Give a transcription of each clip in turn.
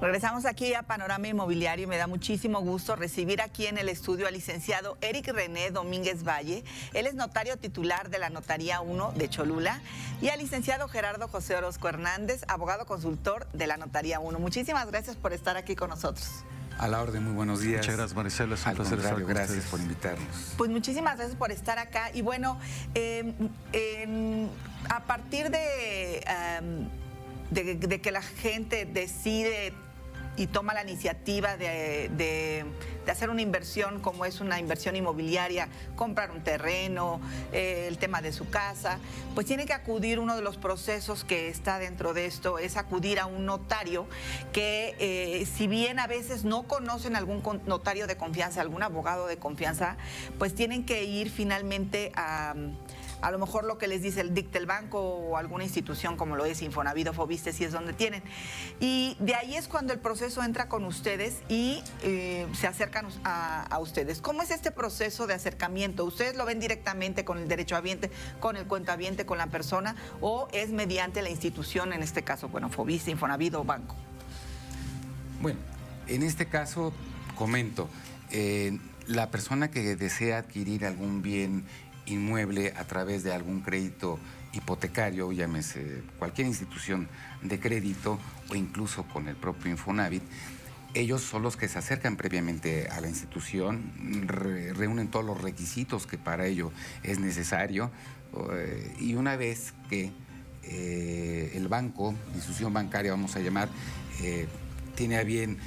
Regresamos aquí a Panorama Inmobiliario y me da muchísimo gusto recibir aquí en el estudio al licenciado Eric René Domínguez Valle. Él es notario titular de la Notaría 1 de Cholula, y al licenciado Gerardo José Orozco Hernández, abogado consultor de la Notaría 1. Muchísimas gracias por estar aquí con nosotros. A la orden, muy buenos días. Muchas gracias, Maricela, es un placer estar con gracias ustedes. por invitarnos. Pues muchísimas gracias por estar acá. Y bueno, a partir de que la gente decide y toma la iniciativa de hacer una inversión, como es una inversión inmobiliaria, comprar un terreno, el tema de su casa, pues tiene que acudir. Uno de los procesos que está dentro de esto es acudir a un notario que, si bien a veces no conocen algún notario de confianza, algún abogado de confianza, pues tienen que ir finalmente a lo mejor lo que les dice dicta el banco o alguna institución como lo es Infonavit o Foviste, si es donde tienen. Y de ahí es cuando el proceso entra con ustedes y se acercan a ustedes. ¿Cómo es este proceso de acercamiento? ¿Ustedes lo ven directamente con el derechohabiente, con el cuentahabiente, con la persona, o es mediante la institución, en este caso, bueno, Foviste, Infonavit o banco? Bueno, en este caso, comento, la persona que desea adquirir algún bien inmueble a través de algún crédito hipotecario, llámese cualquier institución de crédito o incluso con el propio Infonavit, ellos son los que se acercan previamente a la institución, reúnen todos los requisitos que para ello es necesario, y una vez que el banco, institución bancaria vamos a llamar, tiene a bien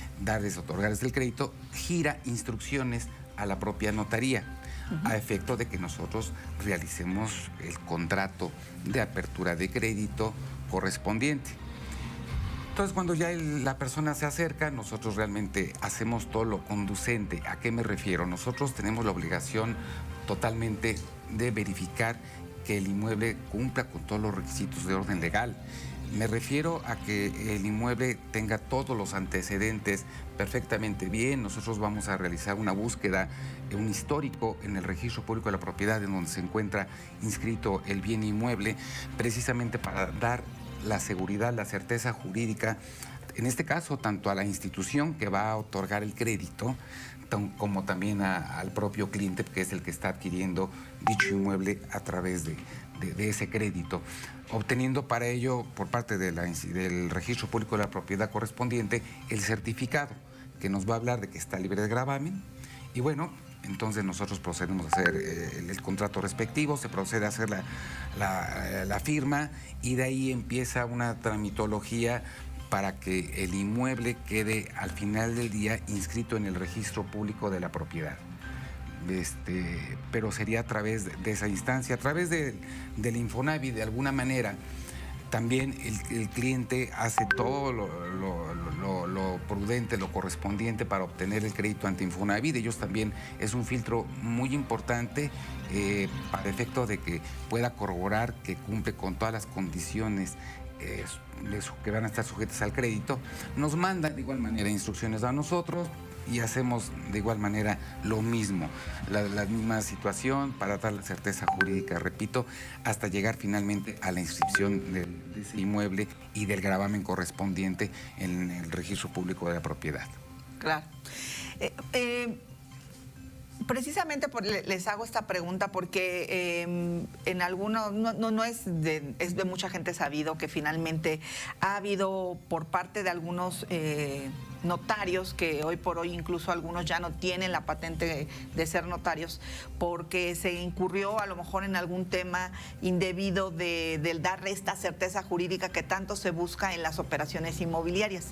otorgarles el crédito, gira instrucciones a la propia notaría, a efecto de que nosotros realicemos el contrato de apertura de crédito correspondiente. Entonces, cuando ya la persona se acerca, nosotros realmente hacemos todo lo conducente. ¿A qué me refiero? Nosotros tenemos la obligación totalmente de verificar que el inmueble cumpla con todos los requisitos de orden legal. Me refiero a que el inmueble tenga todos los antecedentes perfectamente bien. Nosotros vamos a realizar una búsqueda, un histórico en el registro público de la propiedad en donde se encuentra inscrito el bien inmueble, precisamente para dar la seguridad, la certeza jurídica, en este caso tanto a la institución que va a otorgar el crédito, como también al propio cliente, que es el que está adquiriendo dicho inmueble a través de ese crédito, obteniendo para ello por parte del registro público de la propiedad correspondiente el certificado que nos va a hablar de que está libre de gravamen. Y bueno, entonces nosotros procedemos a hacer el contrato respectivo, se procede a hacer la firma, y de ahí empieza una tramitología para que el inmueble quede al final del día inscrito en el registro público de la propiedad. Pero sería a través de esa instancia, a través del Infonavit, de alguna manera. También el cliente hace todo lo prudente, lo correspondiente para obtener el crédito ante Infonavit. Ellos también es un filtro muy importante para efecto de que pueda corroborar que cumple con todas las condiciones que van a estar sujetas al crédito. Nos mandan de igual manera instrucciones a nosotros y hacemos de igual manera lo mismo, la misma situación para dar la certeza jurídica, repito, hasta llegar finalmente a la inscripción de ese inmueble y del gravamen correspondiente en el registro público de la propiedad. Claro. Precisamente les hago esta pregunta porque en algunos, no es de mucha gente sabido que finalmente ha habido por parte de algunos notarios, que hoy por hoy incluso algunos ya no tienen la patente de ser notarios, porque se incurrió a lo mejor en algún tema indebido del dar esta certeza jurídica que tanto se busca en las operaciones inmobiliarias.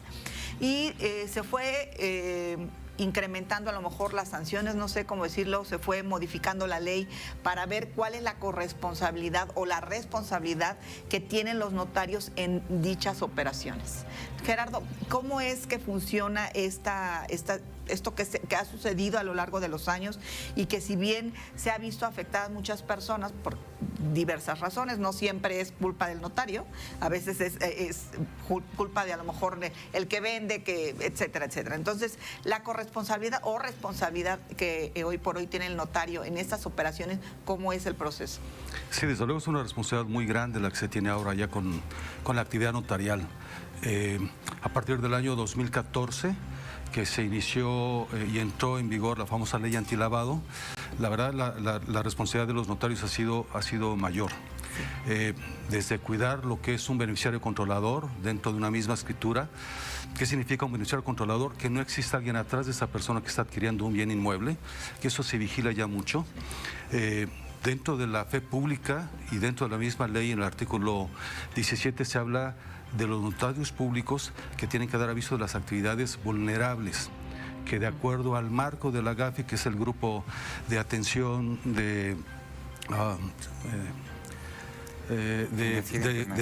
Y se fue incrementando a lo mejor las sanciones, no sé cómo decirlo, se fue modificando la ley para ver cuál es la corresponsabilidad o la responsabilidad que tienen los notarios en dichas operaciones. Gerardo, ¿cómo es que funciona esto que ha sucedido a lo largo de los años y que, si bien se ha visto afectadas muchas personas diversas razones, no siempre es culpa del notario, a veces es culpa de a lo mejor el que vende, que etcétera, etcétera. Entonces, la corresponsabilidad o responsabilidad que hoy por hoy tiene el notario en estas operaciones, ¿cómo es el proceso? Sí, desde luego es una responsabilidad muy grande la que se tiene ahora ya con la actividad notarial. A partir del año 2014, que se inició y entró en vigor la famosa ley antilavado, la verdad la responsabilidad de los notarios ha sido mayor. Desde cuidar lo que es un beneficiario controlador dentro de una misma escritura. ¿Qué significa un beneficiario controlador? Que no exista alguien atrás de esa persona que está adquiriendo un bien inmueble, que eso se vigila ya mucho. Dentro de la fe pública y dentro de la misma ley, en el artículo 17 se habla de los notarios públicos que tienen que dar aviso de las actividades vulnerables, que de acuerdo al marco de la GAFI, que es el grupo de atención de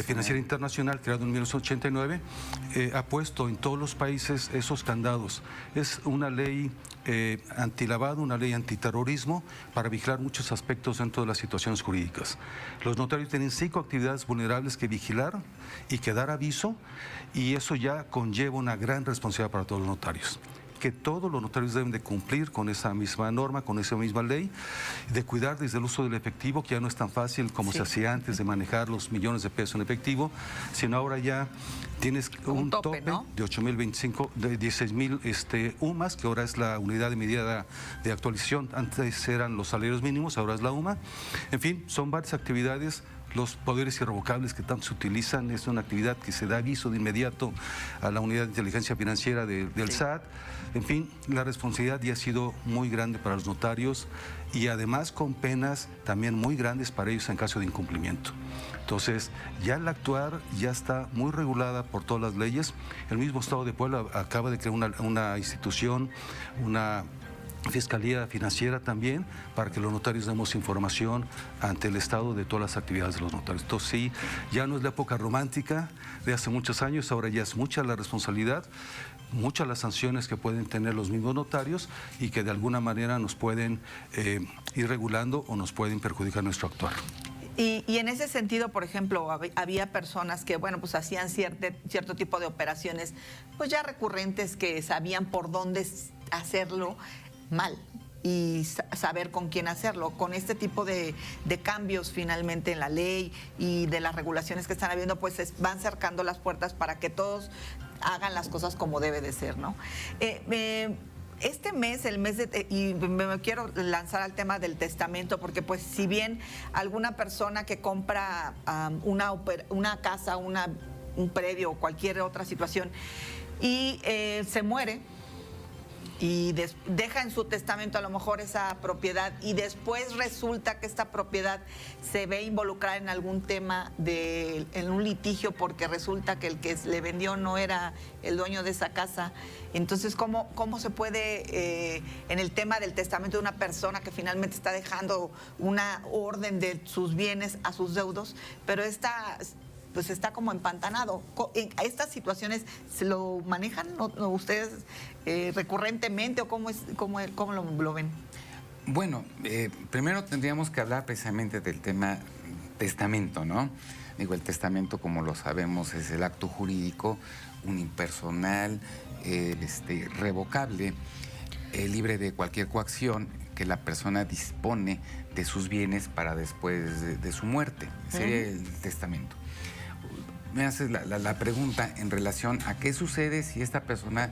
Financiera Internacional, creado en 1989, ha puesto en todos los países esos candados. Es una ley antilavado, una ley antiterrorismo para vigilar muchos aspectos dentro de las situaciones jurídicas. Los notarios tienen 5 actividades vulnerables que vigilar y que dar aviso, y eso ya conlleva una gran responsabilidad para todos los notarios, que todos los notarios deben de cumplir con esa misma norma, con esa misma ley, de cuidar desde el uso del efectivo, que ya no es tan fácil como se hacía antes de manejar los millones de pesos en efectivo, sino ahora ya tienes un tope, ¿no? De 8.025, de 16.000 UMAS, que ahora es la unidad de medida de actualización. Antes eran los salarios mínimos, ahora es la UMA. En fin, son varias actividades. Los poderes irrevocables que tanto se utilizan, es una actividad que se da aviso de inmediato a la unidad de inteligencia financiera del SAT. En fin, la responsabilidad ya ha sido muy grande para los notarios y además con penas también muy grandes para ellos en caso de incumplimiento. Entonces, ya el actuar ya está muy regulada por todas las leyes. El mismo Estado de Puebla acaba de crear una institución, una Fiscalía Financiera también, para que los notarios demos información ante el Estado de todas las actividades de los notarios. Entonces sí, ya no es la época romántica de hace muchos años, ahora ya es mucha la responsabilidad, muchas las sanciones que pueden tener los mismos notarios y que de alguna manera nos pueden ir regulando o nos pueden perjudicar nuestro actuar. Y en ese sentido, por ejemplo, había personas que, bueno, pues hacían cierto tipo de operaciones, pues ya recurrentes, que sabían por dónde hacerlo mal y saber con quién hacerlo. Con este tipo de cambios finalmente en la ley y de las regulaciones que están habiendo, pues van cercando las puertas para que todos hagan las cosas como debe de ser, ¿no? Este mes, y me quiero lanzar al tema del testamento, porque pues si bien alguna persona que compra una casa, un predio o cualquier otra situación y se muere, y deja en su testamento a lo mejor esa propiedad, y después resulta que esta propiedad se ve involucrada en algún tema en un litigio, porque resulta que el que le vendió no era el dueño de esa casa. Entonces, ¿cómo se puede, en el tema del testamento de una persona que finalmente está dejando una orden de sus bienes a sus deudos, pero pues está como empantanado? ¿Estas situaciones se lo manejan ustedes recurrentemente, o cómo lo ven? Bueno, primero tendríamos que hablar precisamente del tema testamento, ¿no? Digo, el testamento, como lo sabemos, es el acto jurídico unipersonal, revocable, libre de cualquier coacción, que la persona dispone de sus bienes para después de su muerte. Sería el testamento. Me haces la pregunta en relación a qué sucede si esta persona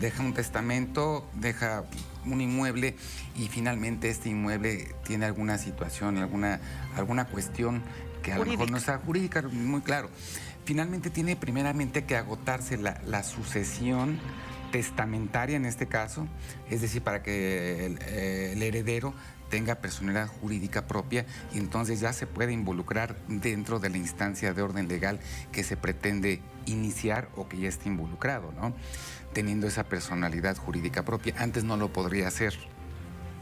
deja un testamento, deja un inmueble y finalmente este inmueble tiene alguna situación, alguna cuestión que a lo mejor no está jurídica, muy claro. Finalmente tiene primeramente que agotarse la sucesión testamentaria en este caso, es decir, para que el heredero tenga personalidad jurídica propia, y entonces ya se puede involucrar dentro de la instancia de orden legal que se pretende iniciar o que ya esté involucrado, ¿no? Teniendo esa personalidad jurídica propia. Antes no lo podría hacer.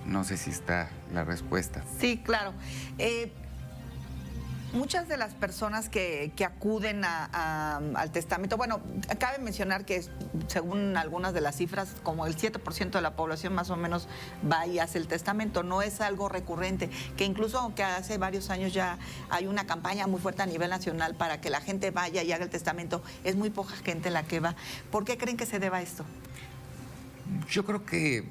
No sé si está la respuesta. Sí, claro. Muchas de las personas que acuden al testamento, bueno, cabe mencionar que según algunas de las cifras, como el 7% de la población más o menos va y hace el testamento, no es algo recurrente, que incluso aunque hace varios años ya hay una campaña muy fuerte a nivel nacional para que la gente vaya y haga el testamento, es muy poca gente la que va. ¿Por qué creen que se deba a esto? Yo creo que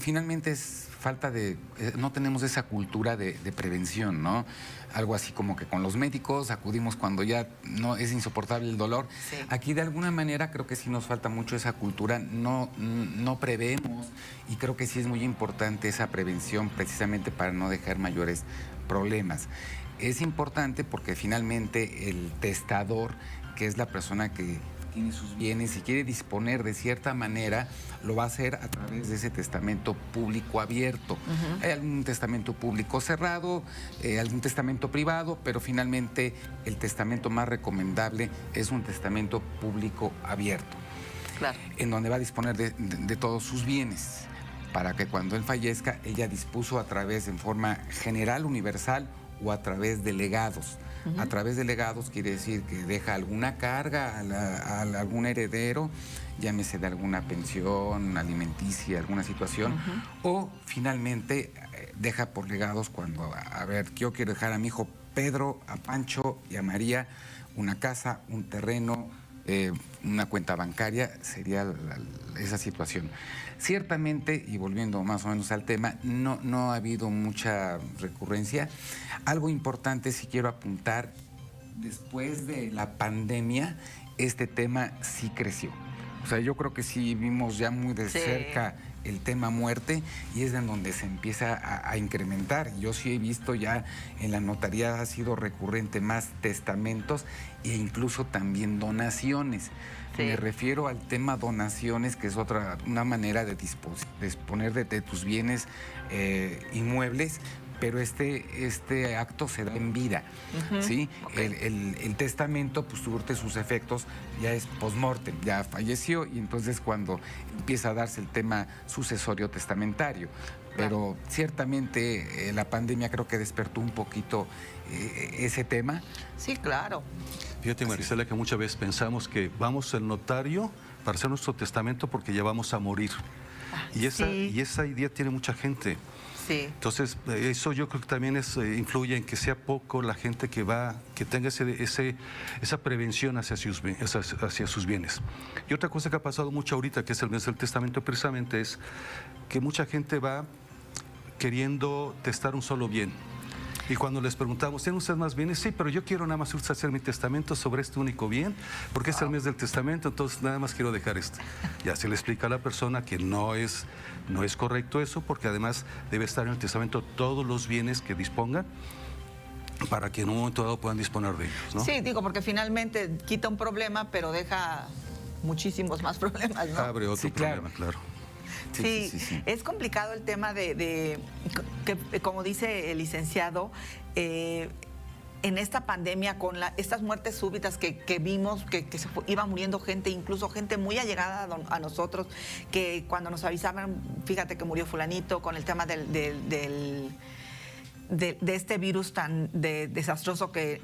finalmente es falta de, no tenemos esa cultura de prevención, ¿no? Algo así como que con los médicos acudimos cuando ya no es insoportable el dolor. Sí. Aquí de alguna manera creo que sí nos falta mucho esa cultura, no prevemos, y creo que sí es muy importante esa prevención precisamente para no dejar mayores problemas. Es importante porque finalmente el testador, que es la persona que tiene sus bienes y quiere disponer de cierta manera, lo va a hacer a través de ese testamento público abierto. Hay algún testamento público cerrado, algún testamento privado, pero finalmente el testamento más recomendable es un testamento público abierto, Claro. en donde va a disponer de todos sus bienes, para que cuando él fallezca, ella dispuso a través, en forma general, universal, o a través de legados. A través de legados quiere decir que deja alguna carga a algún heredero, llámese de alguna pensión alimenticia, alguna situación, o finalmente deja por legados cuando, a ver, yo quiero dejar a mi hijo Pedro, a Pancho y a María una casa, un terreno, una cuenta bancaria, sería esa situación. Ciertamente, y volviendo más o menos al tema, no ha habido mucha recurrencia. Algo importante sí quiero apuntar, después de la pandemia, este tema sí creció. O sea, yo creo que sí vimos ya muy de cerca el tema muerte, y es en donde se empieza a incrementar. Yo sí he visto ya en la notaría ha sido recurrente más testamentos e incluso también donaciones. Sí. Me refiero al tema donaciones, que es una manera de disponer de tus bienes inmuebles, pero este acto se da en vida, ¿sí? Okay. El testamento, pues surte sus efectos, ya es post-mortem, ya falleció, y entonces cuando empieza a darse el tema sucesorio testamentario. Pero ciertamente la pandemia creo que despertó un poquito ese tema. Sí, claro. Fíjate, Marisela, que muchas veces pensamos que vamos al notario para hacer nuestro testamento porque ya vamos a morir. Y esa idea tiene mucha gente. Sí. Entonces, eso yo creo que también influye en que sea poco la gente que tenga esa prevención hacia sus bienes. Y otra cosa que ha pasado mucho ahorita, que es el mes del testamento precisamente, es que mucha gente va queriendo testar un solo bien. Y cuando les preguntamos, ¿tienen ustedes más bienes? Sí, pero yo quiero nada más hacer mi testamento sobre este único bien, porque es el mes del testamento, entonces nada más quiero dejar esto. Ya se le explica a la persona que no es correcto eso, porque además debe estar en el testamento todos los bienes que dispongan, para que en un momento dado puedan disponer de ellos, ¿no? Sí, digo, porque finalmente quita un problema, pero deja muchísimos más problemas, ¿no? Abre otro problema, claro. Sí, es complicado el tema que, como dice el licenciado, en esta pandemia, con estas muertes súbitas que vimos, que se iba muriendo gente, incluso gente muy allegada a nosotros, que cuando nos avisaban, fíjate que murió fulanito, con el tema de este virus tan desastroso que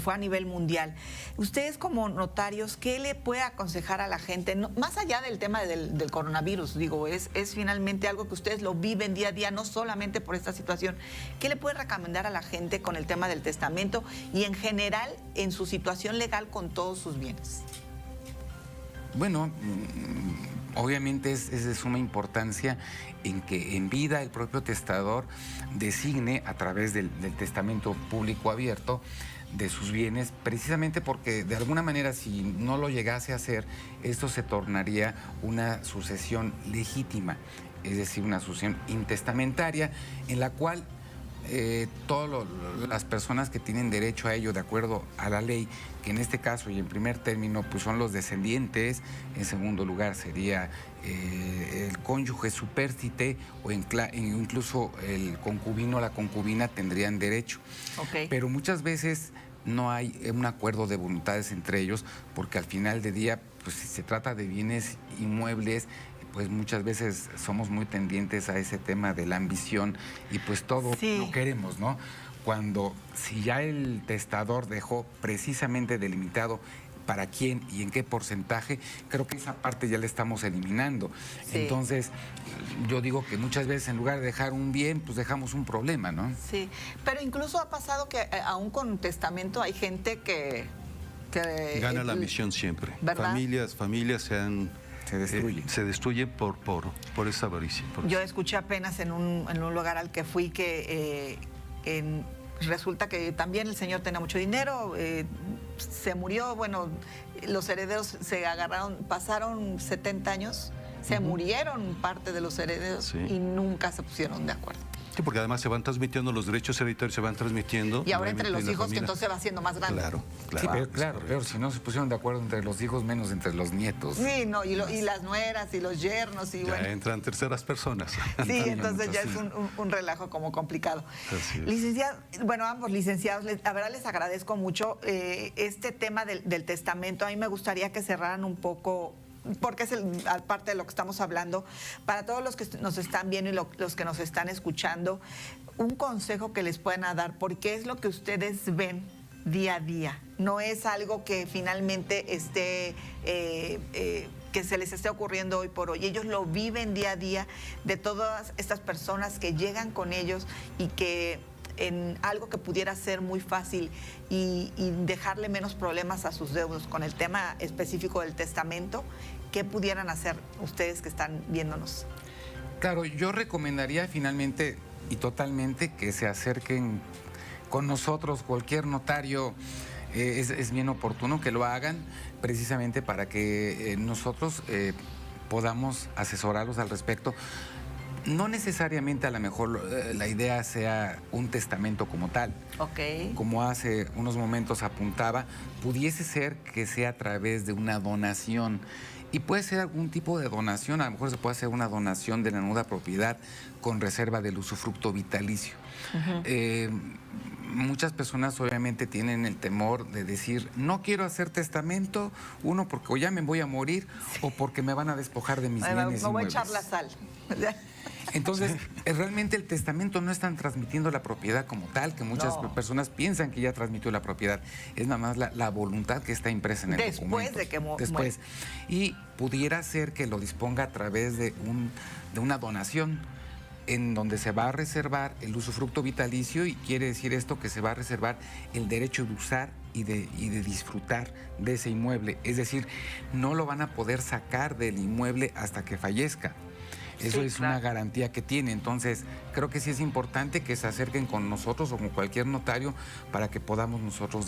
fue a nivel mundial. Ustedes como notarios, ¿qué le puede aconsejar a la gente? No, más allá del tema del coronavirus, digo, es finalmente algo que ustedes lo viven día a día, no solamente por esta situación. ¿Qué le puede recomendar a la gente con el tema del testamento y en general en su situación legal con todos sus bienes? Bueno, obviamente es de suma importancia en que en vida el propio testador designe a través del testamento público abierto de sus bienes, precisamente porque de alguna manera, si no lo llegase a hacer, esto se tornaría una sucesión legítima, es decir, una sucesión intestamentaria en la cual todas las personas que tienen derecho a ello de acuerdo a la ley, que en este caso y en primer término pues son los descendientes, en segundo lugar sería el cónyuge supérstite o incluso el concubino o la concubina tendrían derecho. Okay. Pero muchas veces no hay un acuerdo de voluntades entre ellos, porque al final del día, pues si se trata de bienes inmuebles, pues muchas veces somos muy tendientes a ese tema de la ambición y pues todo lo queremos, ¿no? cuando si ya el testador dejó precisamente delimitado para quién y en qué porcentaje, creo que esa parte ya la estamos eliminando. Sí. Entonces, yo digo que muchas veces en lugar de dejar un bien, pues dejamos un problema, ¿no? Sí, pero incluso ha pasado que aún con testamento hay gente que Gana la misión siempre. ¿Verdad? Familias se destruyen por esa avaricia. Yo escuché apenas en un lugar al que fui que resulta que también el señor tenía mucho dinero, se murió, bueno, los herederos se agarraron, pasaron 70 años, se murieron parte de los herederos y nunca se pusieron de acuerdo. Sí, porque además se van transmitiendo los derechos hereditarios, se van transmitiendo. Y ahora entre los hijos, que entonces va siendo más grande. Claro. Sí, pero si no se pusieron de acuerdo entre los hijos, menos entre los nietos. Sí, no, y las nueras y los yernos. Y ya bueno, entran terceras personas. Sí, entonces ya es un relajo como complicado. Así es. Licenciado, bueno, ambos licenciados, la verdad les agradezco mucho este tema del testamento. A mí me gustaría que cerraran un poco, porque es parte de lo que estamos hablando, para todos los que nos están viendo y los que nos están escuchando, un consejo que les puedan dar, porque es lo que ustedes ven día a día. No es algo que finalmente esté, que se les esté ocurriendo hoy por hoy. Ellos lo viven día a día, de todas estas personas que llegan con ellos y que en algo que pudiera ser muy fácil y dejarle menos problemas a sus deudos con el tema específico del testamento, ¿qué pudieran hacer ustedes que están viéndonos? Claro, yo recomendaría finalmente y totalmente que se acerquen con nosotros, cualquier notario. Es bien oportuno que lo hagan precisamente para que nosotros podamos asesorarlos al respecto. No necesariamente a lo mejor la idea sea un testamento como tal. Ok. Como hace unos momentos apuntaba, pudiese ser que sea a través de una donación. Y puede ser algún tipo de donación, a lo mejor se puede hacer una donación de la nuda propiedad con reserva del usufructo vitalicio. Muchas personas obviamente tienen el temor de decir, no quiero hacer testamento, uno porque o ya me voy a morir o porque me van a despojar de mis bienes Me voy a inmuebles. echar la sal. Entonces, realmente el testamento no están transmitiendo la propiedad como tal, que muchas personas piensan que ya transmitió la propiedad. Es nada más la voluntad que está impresa en el documento. Después de que Después. Y pudiera ser que lo disponga a través de una donación en donde se va a reservar el usufructo vitalicio, y quiere decir esto que se va a reservar el derecho de usar y de disfrutar de ese inmueble. Es decir, no lo van a poder sacar del inmueble hasta que fallezca. Eso Sí, es claro. una garantía que tiene. Entonces, creo que sí es importante que se acerquen con nosotros o con cualquier notario para que podamos nosotros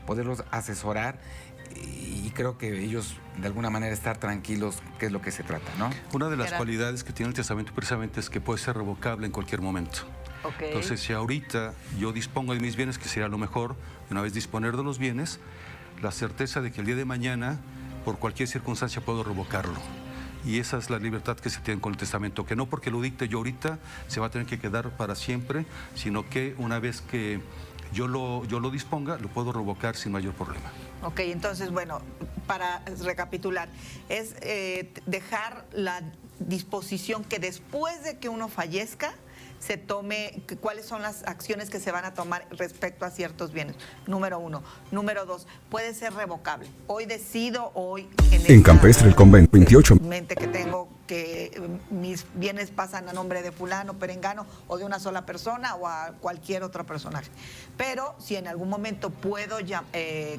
poderlos asesorar, y creo que ellos de alguna manera estar tranquilos, que es lo que se trata, ¿no? Una de las Era- cualidades que tiene el testamento precisamente es que puede ser revocable en cualquier momento. Ok. Entonces, si ahorita yo dispongo de mis bienes, que sería lo mejor, una vez disponer de los bienes, la certeza de que el día de mañana, por cualquier circunstancia, puedo revocarlo. Y esa es la libertad que se tiene con el testamento, que no porque lo dicte yo ahorita se va a tener que quedar para siempre, sino que una vez que yo lo disponga, lo puedo revocar sin mayor problema. Ok, entonces, bueno, para recapitular, es dejar la disposición que después de que uno fallezca, se tome cuáles son las acciones que se van a tomar respecto a ciertos bienes. Número 1. Número 2, puede ser revocable. Hoy decido, En Campestre, el Convento 28. mente que tengo que mis bienes pasan a nombre de fulano, perengano, o de una sola persona o a cualquier otro personaje. Pero si en algún momento puedo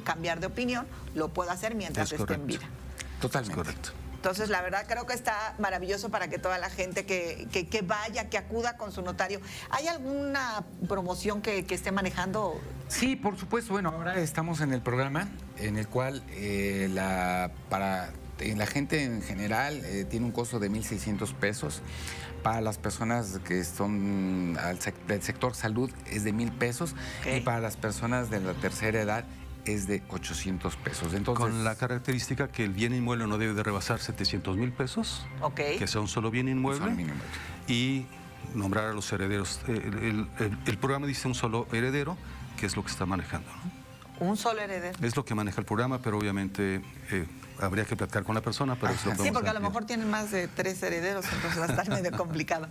cambiar de opinión, lo puedo hacer mientras Es esté en correcto. vida. Totalmente. Correcto. Entonces, la verdad, creo que está maravilloso para que toda la gente que vaya, que acuda con su notario. ¿Hay alguna promoción que esté manejando? Sí, por supuesto. Bueno, ahora estamos en el programa en el cual la gente en general tiene un costo de 1,600 pesos. Para las personas que son del sector salud es de 1,000 pesos. Ok. Y para las personas de la tercera edad es de 800 pesos. Entonces, Con la característica que el bien inmueble no debe de rebasar 700,000 pesos, Ok. que sea un solo bien inmueble, Solo bien inmueble. y nombrar a los herederos. El programa dice un solo heredero, que es lo que está manejando, ¿no? Un solo heredero. Es lo que maneja el programa, pero obviamente habría que platicar con la persona, pero eso lo Sí, podemos porque a lo ampliar. mejor tienen más de 3 herederos, entonces va a estar medio complicado.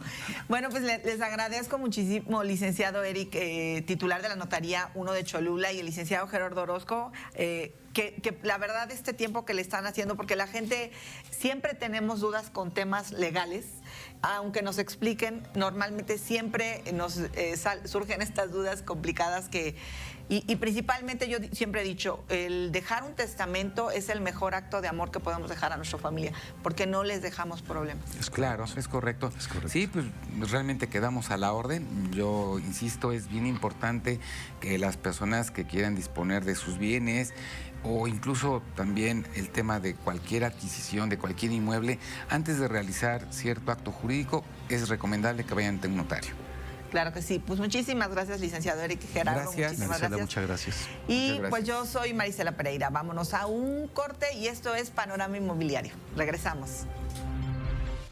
Bueno, pues les agradezco muchísimo, licenciado Eric, titular de la Notaría 1 de Cholula, y el licenciado Gerardo Orozco, que la verdad este tiempo que le están haciendo, porque la gente siempre tenemos dudas con temas legales, aunque nos expliquen, normalmente siempre nos surgen estas dudas complicadas y principalmente yo siempre he dicho, el dejar un testamento es el mejor acto de amor que podemos dejar a nuestra familia, porque no les dejamos problemas. Claro, es correcto. Es correcto. Sí, pues realmente quedamos a la orden. Yo insisto, es bien importante que las personas que quieran disponer de sus bienes o incluso también el tema de cualquier adquisición de cualquier inmueble, antes de realizar cierto acto jurídico, es recomendable que vayan ante un notario. Claro que sí. Pues muchísimas gracias, licenciado Eric Gerardo. Gracias. Muchísimas Marcela, gracias. muchas gracias. Y Muchas gracias. pues yo soy Marisela Pereira. Vámonos a un corte y esto es Panorama Inmobiliario. Regresamos.